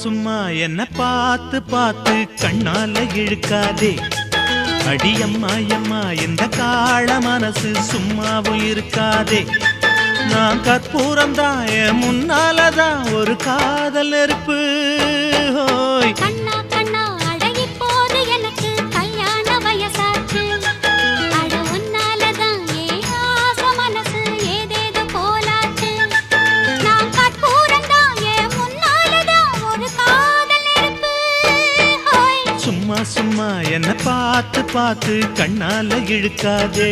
சும்மா என்ன பார்த்து பார்த்து கண்ணால இழுக்காதே. அடியம்மா அம்மா இந்த காள மனசு சும்மாவும் இருக்காதே. நான் கற்பூரம் தான் என் முன்னாலதான் ஒரு காதல் நெருப்பு. ஹோய் கண்ணா கண்ணா அழகி போது எனக்கு கல்யாண வயசாச்சு. அட உன்னாலதான் ஏ ஆசை மனசு ஏதேதோ போலாச்சு. நான் கற்பூரம் தான் என் முன்னாலதான் ஒரு காதல் நெருப்பு. ஹோய் சும்மா சும்மா என்ன பார்த்து பார்த்து கண்ணால இழுக்காதே.